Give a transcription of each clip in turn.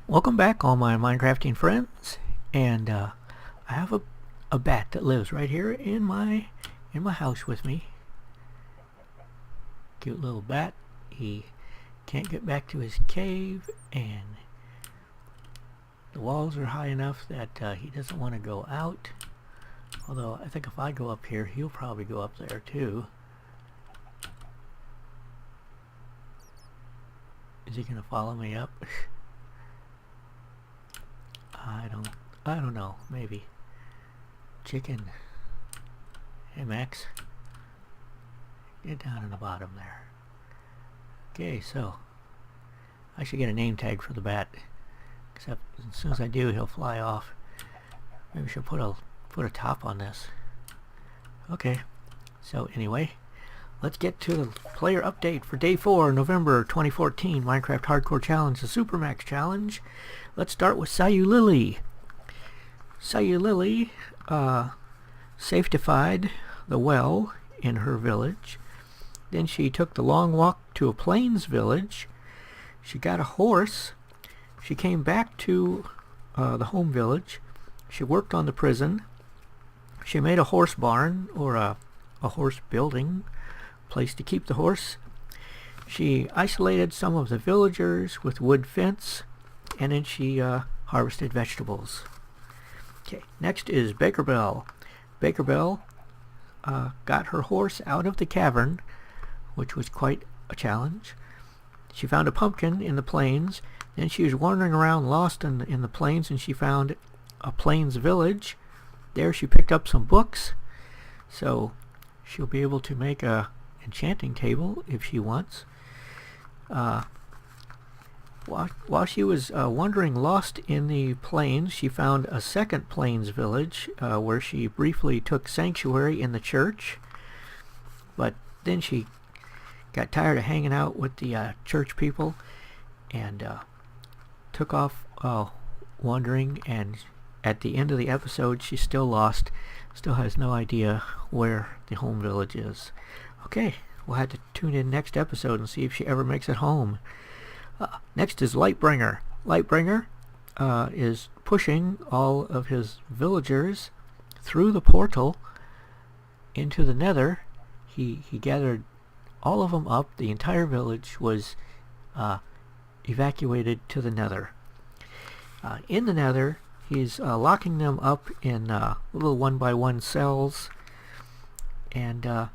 Welcome back, all my Minecrafting friends, and I have a bat that lives right here in my house with me. Cute little bat. He can't get back to his cave, and the walls are high enough that he doesn't want to go out. Although I think if I go up here, he'll probably go up there too. Is he gonna follow me up? I don't know. Maybe. Chicken. Hey Max. Get down in the bottom there. Okay, so I should get a name tag for the bat. Except as soon as I do, he'll fly off. Maybe we should put a top on this. Okay. So anyway, let's get to the player update for Day 4, November 2014, Minecraft Hardcore Challenge, the Super Max Challenge. Let's start with Sayu Lily. Sayu Lily safetified the well in her village. Then she took the long walk to a plains village. She got a horse. She came back to the home village. She worked on the prison. She made a horse barn, or a horse building, place to keep the horse. She isolated some of the villagers with wood fence, and then she harvested vegetables. Okay, next is Baker Bell. Baker Bell got her horse out of the cavern, which was quite a challenge. She found a pumpkin in the plains. Then she was wandering around lost in the plains, and she found a plains village. There she picked up some books, so she'll be able to make a enchanting table if she wants. While she was wandering lost in the plains, she found a second plains village where she briefly took sanctuary in the church. But then she got tired of hanging out with the church people and took off wandering, and at the end of the episode she's still lost, still has no idea where the home village is. Okay, we'll have to tune in next episode and see if she ever makes it home. Next is Lightbringer. Lightbringer is pushing all of his villagers through the portal into the nether. He gathered all of them up. The entire village was evacuated to the nether. In the nether, he's locking them up in little 1x1 cells, and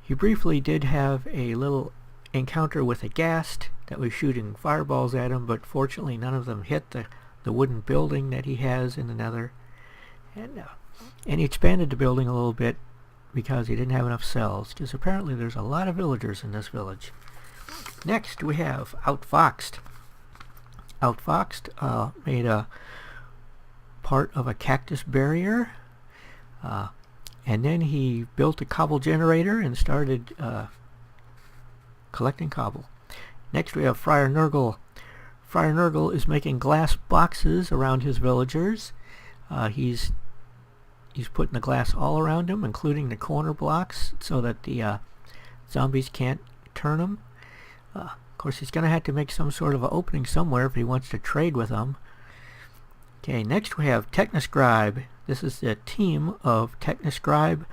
he briefly did have a little encounter with a ghast that was shooting fireballs at him, but fortunately none of them hit the wooden building that he has in the nether. And he expanded the building a little bit because he didn't have enough cells, because apparently there's a lot of villagers in this village. Next we have Outfoxed. Outfoxed made a part of a cactus barrier, and then he built a cobble generator and started collecting cobble. Next we have Friar Nurgle. Friar Nurgle is making glass boxes around his villagers. He's putting the glass all around him, including the corner blocks, so that the zombies can't turn them. Of course, he's going to have to make some sort of an opening somewhere if he wants to trade with them. Okay, next we have Technoscribe. This is the team of Technoscribe,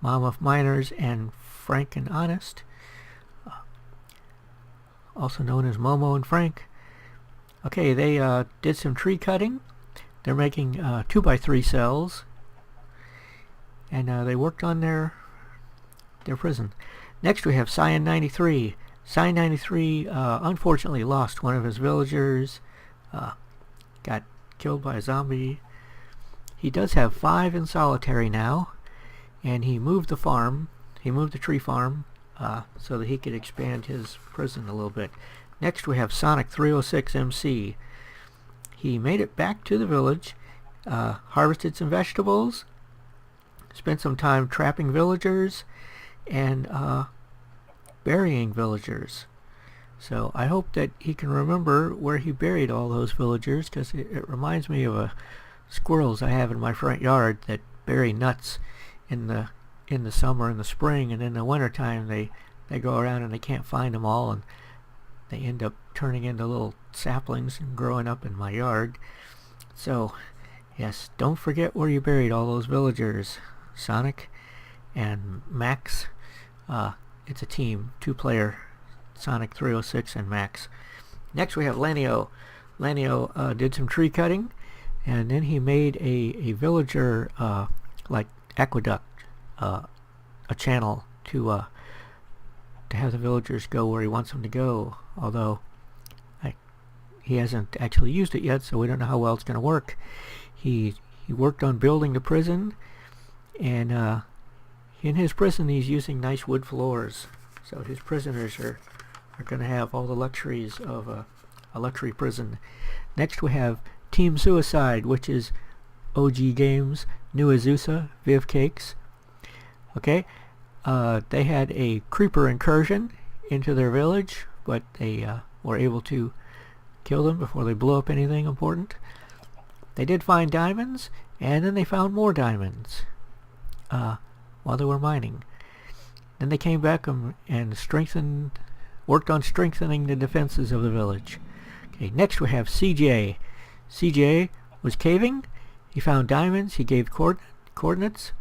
Mom of Miners, and Frank and Honest, also known as Momo and Frank. Okay, they did some tree cutting. They're making 2x3 cells, and they worked on their prison. Next we have Cyan93. Cyan93 unfortunately lost one of his villagers, got killed by a zombie. He does have 5 in solitary now, and he moved the farm. He moved the tree farm so that he could expand his prison a little bit. Next we have Sonic 306 MC. He made it back to the village, harvested some vegetables, spent some time trapping villagers, and burying villagers. So I hope that he can remember where he buried all those villagers, because it reminds me of squirrels I have in my front yard that bury nuts in the summer and the spring, and in the wintertime they go around and they can't find them all, and they end up turning into little saplings and growing up in my yard. So, yes, don't forget where you buried all those villagers, Sonic and Max. It's a team, 2-player, Sonic 306 and Max. Next we have Lanio. Lanio did some tree cutting, and then he made a villager like aqueduct, a channel to have the villagers go where he wants them to go. Although he hasn't actually used it yet, so we don't know how well it's going to work. He worked on building the prison, and in his prison he's using nice wood floors, so his prisoners are going to have all the luxuries of a luxury prison. Next we have Team Suicide, which is OG Games, New Azusa, Viv Cakes. Okay, they had a creeper incursion into their village, but they were able to kill them before they blew up anything important. They did find diamonds, and then they found more diamonds while they were mining. Then they came back and worked on strengthening the defenses of the village. Okay, next we have CJ. CJ was caving. He found diamonds. He gave coordinates.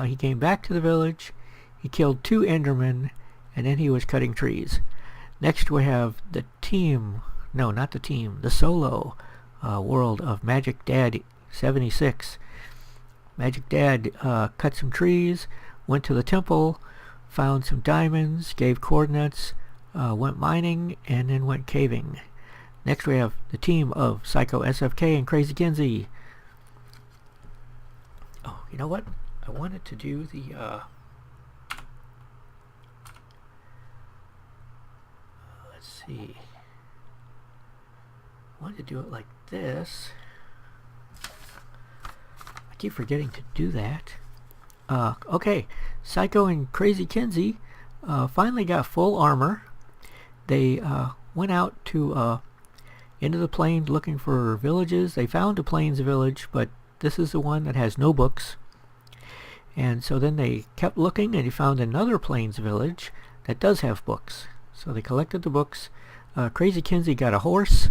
He came back to the village. He killed 2 Endermen, and then he was cutting trees. Next we have the team. No, not the team. The solo world of Magic Dad 76. Magic Dad cut some trees, went to the temple, found some diamonds, gave coordinates, went mining, and then went caving. Next we have the team of Psycho SFK and Crazy Kinsey. Oh, you know what? I wanted to do the let's see. I wanted to do it like this. I keep forgetting to do that. Okay, Psycho and Crazy Kinsey finally got full armor. They went out to into the plains looking for villages. They found a plains village, but this is the one that has no books. And so then they kept looking, and he found another plains village that does have books. So they collected the books. Crazy Kinsey got a horse,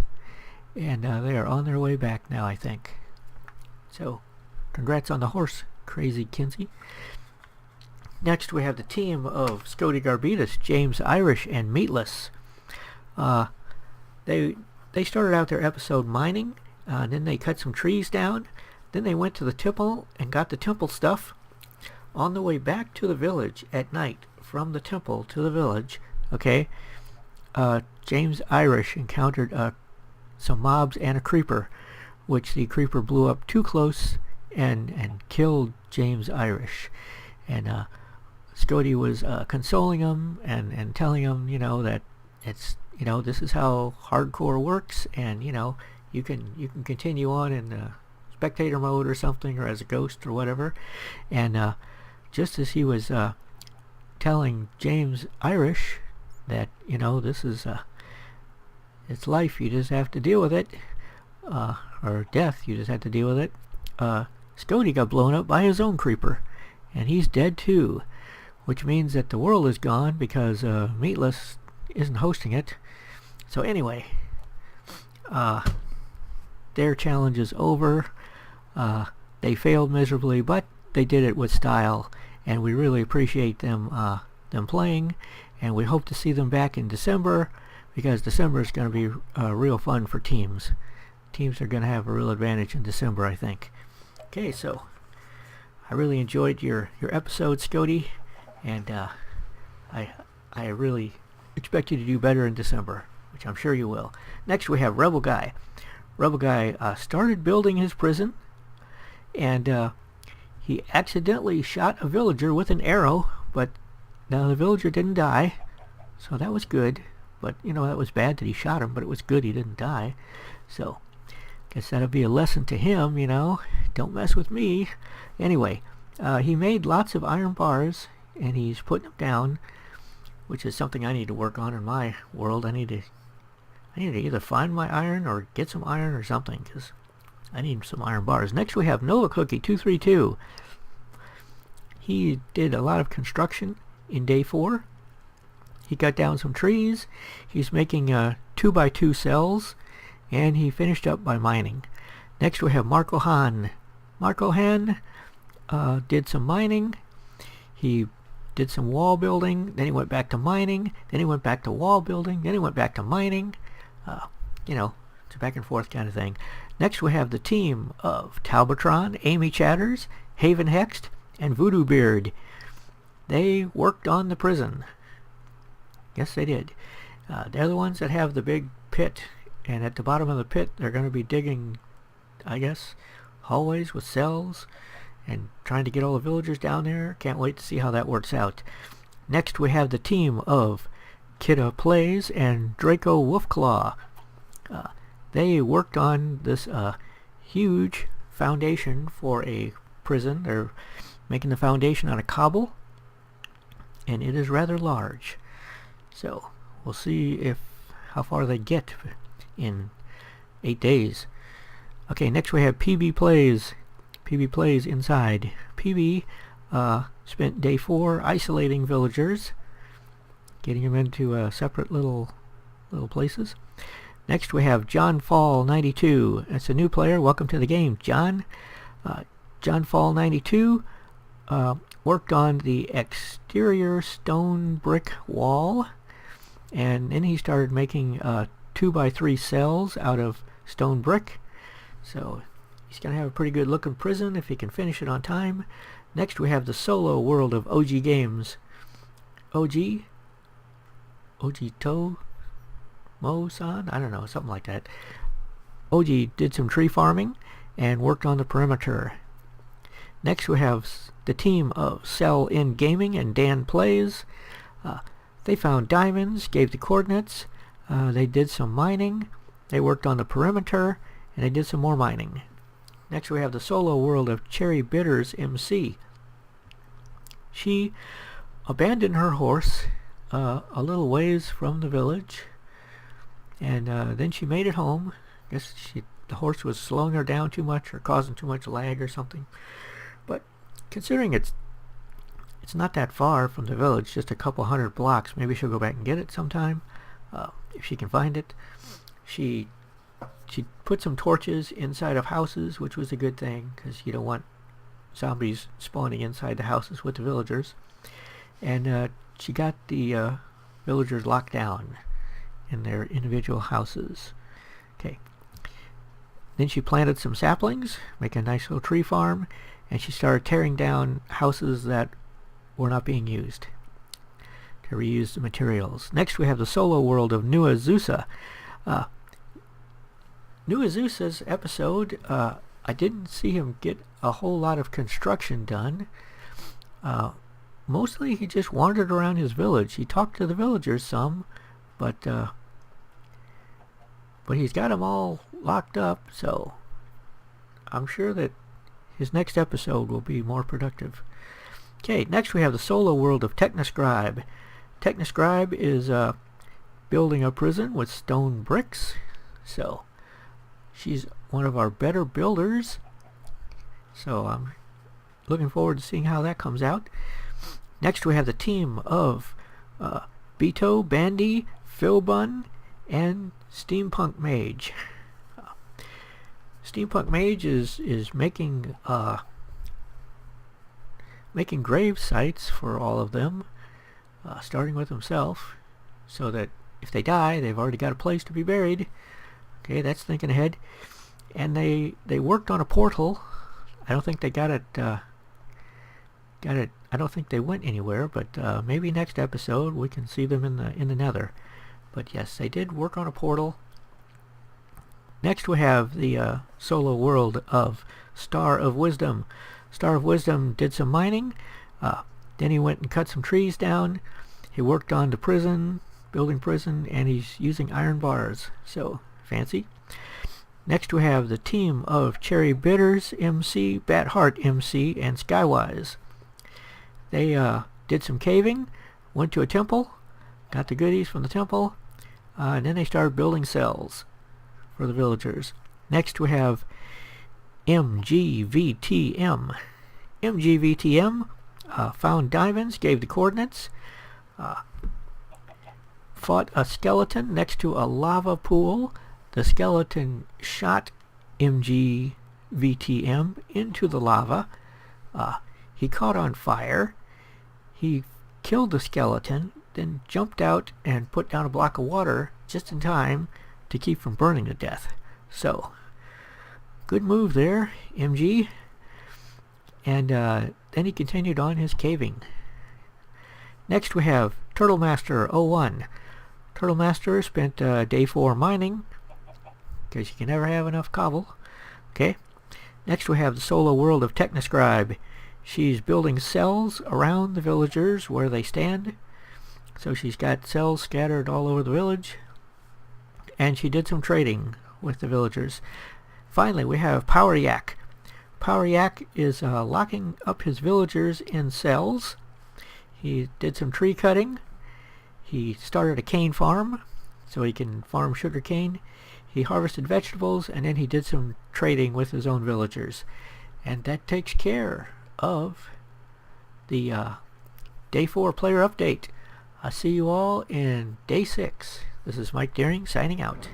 and they are on their way back now, I think. So congrats on the horse, Crazy Kinsey. Next we have the team of Scody Garbitas, James Irish, and Meatless. They started out their episode mining, then they cut some trees down, then they went to the temple and got the temple stuff. On the way back to the village at night, from the temple to the village, okay, James Irish encountered some mobs and a creeper, which the creeper blew up too close and killed James Irish. And Scody was consoling him and telling him, that it's, this is how hardcore works, and you can continue on in spectator mode or something, or as a ghost or whatever. And just as he was telling James Irish that this is it's life, you just have to deal with it, or death, you just have to deal with it, Scody got blown up by his own creeper, and he's dead too, which means that the world is gone because Meatless isn't hosting it. So anyway, their challenge is over. They failed miserably, but they did it with style, and we really appreciate them playing, and we hope to see them back in December, because December is going to be real fun for teams. Teams are going to have a real advantage in December, I think. Okay, so I really enjoyed your episode, Scody, and I really expect you to do better in December, which I'm sure you will. Next we have Rebel Guy. Rebel Guy started building his prison, and he accidentally shot a villager with an arrow, but now the villager didn't die, so that was good. But that was bad that he shot him, but it was good he didn't die. So guess that'll be a lesson to him, don't mess with me. Anyway, he made lots of iron bars, and he's putting them down, which is something I need to work on in my world. I need to either find my iron or get some iron or something, because I need some iron bars. Next we have Nova Cookie 232. He did a lot of construction in day 4. he cut down some trees. He's making 2x2 cells, and he finished up by mining. Next we have Marco Hahn. Marco Hahn did some mining. He did some wall building, then he went back to mining, then he went back to wall building, then he went back to mining. You know, it's a back and forth kind of thing. Next we have the team of Talbotron, Amy Chatters, Haven Hext, and Voodoo Beard. They worked on the prison. Yes, they did. They're the ones that have the big pit, and at the bottom of the pit they're going to be digging, I guess, hallways with cells and trying to get all the villagers down there. Can't wait to see how that works out. Next we have the team of Kidda Plays and Draco Wolfclaw. They worked on this huge foundation for a prison. They're making the foundation out of cobble, and it is rather large. So we'll see how far they get in 8 days. Okay, next we have PB Plays. PB Plays inside. PB spent day 4 isolating villagers, getting them into separate little places. Next we have John Fall 92. That's a new player. Welcome to the game, John. John Fall 92 worked on the exterior stone brick wall, and then he started making 2x3 cells out of stone brick. So he's going to have a pretty good looking prison if he can finish it on time. Next we have the solo world of OG Games. OG To Mo-san? I don't know, something like that. OG did some tree farming and worked on the perimeter. Next we have the team of Cell in Gaming and Dan Plays. They found diamonds, gave the coordinates. They did some mining. They worked on the perimeter, and they did some more mining. Next we have the solo world of Cherry Bitters MC. She abandoned her horse a little ways from the village, and then she made it home. I guess the horse was slowing her down too much or causing too much lag or something. But considering it's not that far from the village, just a couple 100 blocks, maybe she'll go back and get it sometime if she can find it. She put some torches inside of houses, which was a good thing, because you don't want zombies spawning inside the houses with the villagers. And she got the villagers locked down in their individual houses. Okay. Then she planted some saplings, make a nice little tree farm, and she started tearing down houses that were not being used to reuse the materials. Next we have the solo world of Nua Zusa. Nua Zusa's episode, I didn't see him get a whole lot of construction done. Mostly he just wandered around his village. He talked to the villagers some, but he's got them all locked up, so I'm sure that his next episode will be more productive. Okay, next we have the solo world of Technoscribe. Technoscribe is building a prison with stone bricks, so she's one of our better builders. So I'm looking forward to seeing how that comes out. Next we have the team of Beto, Bandy, Philbun, and Steampunk Mage. Steampunk Mage is making grave sites for all of them, starting with himself, so that if they die, they've already got a place to be buried. Okay, that's thinking ahead. And they worked on a portal. I don't think they got it. I don't think they went anywhere, but maybe next episode we can see them in the Nether. But yes, they did work on a portal. Next we have the solo world of Star of Wisdom. Star of Wisdom did some mining. Then he went and cut some trees down. He worked on the prison, building prison, and he's using iron bars. So fancy. Next we have the team of Cherry Bitters MC, Batheart MC, and Skywise. They did some caving, went to a temple, got the goodies from the temple, and then they started building cells for the villagers. Next we have MGVTM. MGVTM found diamonds, gave the coordinates. fought a skeleton next to a lava pool. The skeleton shot MGVTM into the lava. He caught on fire. He killed the skeleton, then jumped out and put down a block of water just in time to keep from burning to death. So, good move there, MG. And then he continued on his caving. Next we have Turtle Master 01. Turtle Master spent day 4 mining, because you can never have enough cobble. Okay. Next we have the solo world of Technoscribe. She's building cells around the villagers where they stand. So she's got cells scattered all over the village. And she did some trading with the villagers. Finally, we have Power Yak. Power Yak is locking up his villagers in cells. He did some tree cutting. He started a cane farm so he can farm sugar cane. He harvested vegetables, and then he did some trading with his own villagers. And that takes care of the Day 4 player update. I'll see you all in Day 6. This is Mike Deering signing out.